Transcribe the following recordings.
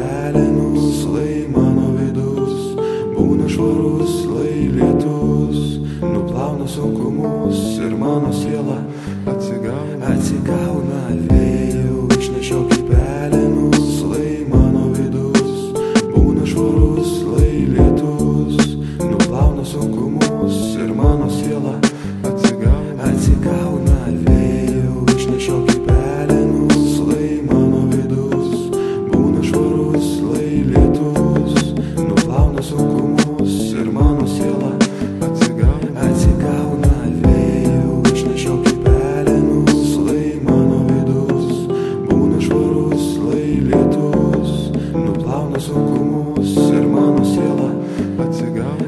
pelenus, lai mano vidus būna švarus, lai lietus nuplauna sunkumus ir mano siela atsigauna. Vėjau išnešiok į pelenus, lai mano vidus būna švarus, lai lietus nuplauna sunkumus ir mano siela atsigauna. Vėjau išnešiok į pelenus, lai mano vidus būna švarus, lai lietus nuplauna sunkumus ir mano siela atsigauna. Vėjau išnešiok į pelenus, lai mano vidus būna švarus, lai lietus nuplauna sunkumus ir mano siela atsigauna.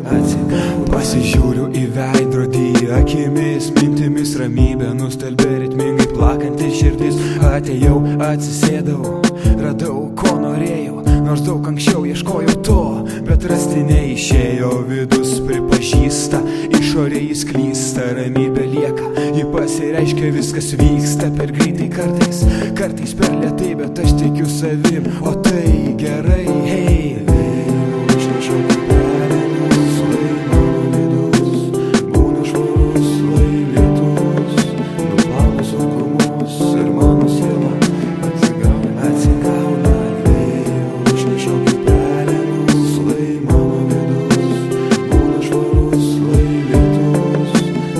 Pasižiūriu į veidrodį, akimis, mintimis ramybę nustelbė ritmingai plakanti širdis. Atėjau, atsisėdau, radau, ko norėjau, nors daug anksčiau ieškojau to, bet rasti neišėjo. Vidus pripažįsta, išorė jis klysta, ramybė lieka, ji pasireiškia, viskas vyksta per greitai kartais per lėtai, bet aš tikiu savim, o tai gerai. Hei, išnešiok į pelenus, lai mano vidus būna švarus, lai lietus nuplauna sunkumus ir mano siela atsigauna. Vėjau išnešiok į pelenus, lai mano vidus būna švarus, lai lietus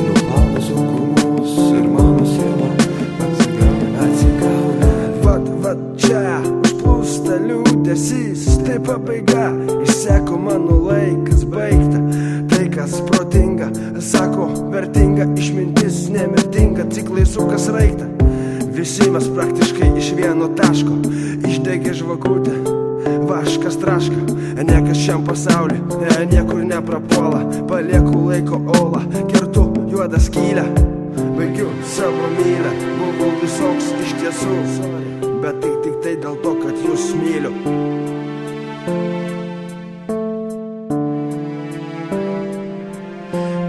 nuplauna sunkumus ir mano siela atsigauna. Vat čia užplūsta liūdesys, tai pabaiga, išseko mano laikas baigta. Tai kas protinga, sako vertinga, išmintis nemirtinga, ciklai sukas raigta. Visi mes praktiškai iš vieno taško, išdegė žvakutė, vaškas traška. Niekas šiam pasauly niekur neprapuola, palieku laiko olą, kertu juodą skylę, baigiu savo mylę. Buvau visoks iš tiesų, bet tai tik tai dėl to, kad jūs myliu.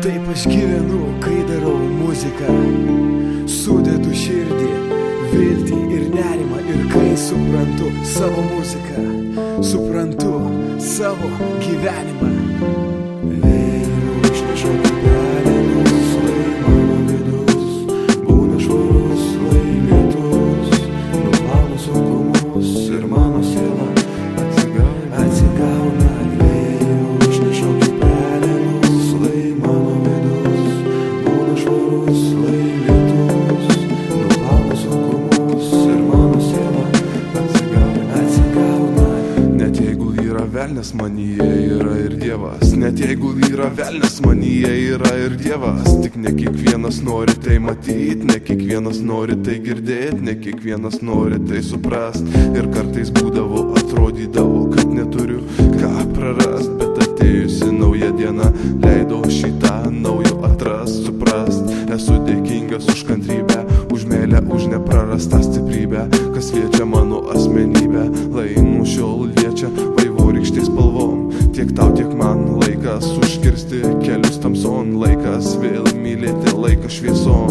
Taip aš gyvenu, kai darau muziką, sudedu širdį, viltį ir nerimą. Ir kai suprantu savo muziką, suprantu savo gyvenimą. Vėjau išnešiok į pelenus, lai mano vidus būna švarus, lai lietus nuplauna sunkumus ir mano siela atsigauna. Vėjau išnešiok į pelenus, lai mano vidus būna švarus, lai lietus nuplauna sunkumus ir mano siela atsigauna. Net jeigu yra velnias manyje, yra ir Dievas. Net jeigu yra velnias manyje, yra ir Dievas. Tik ne kiekvienas nori tai matyt, ne kiekvienas nori tai girdėt, ne kiekvienas nori tai suprast. Ir kartais būdavo, atrodydavo, kad neturiu ką prarast, bet atėjusi nauja diena leido šitą naujo atrast, suprast. Esu dėkingas už kantrybę, už meilę, už neprarastą stiprybę, kas liečia mano asmenybę. Lai nuo šiol liečia vaivorykštės spalvom, tiek tau, tiek man. Laikas užkirsti kelius tamson, laikas vėl mylėti, laikas švieson.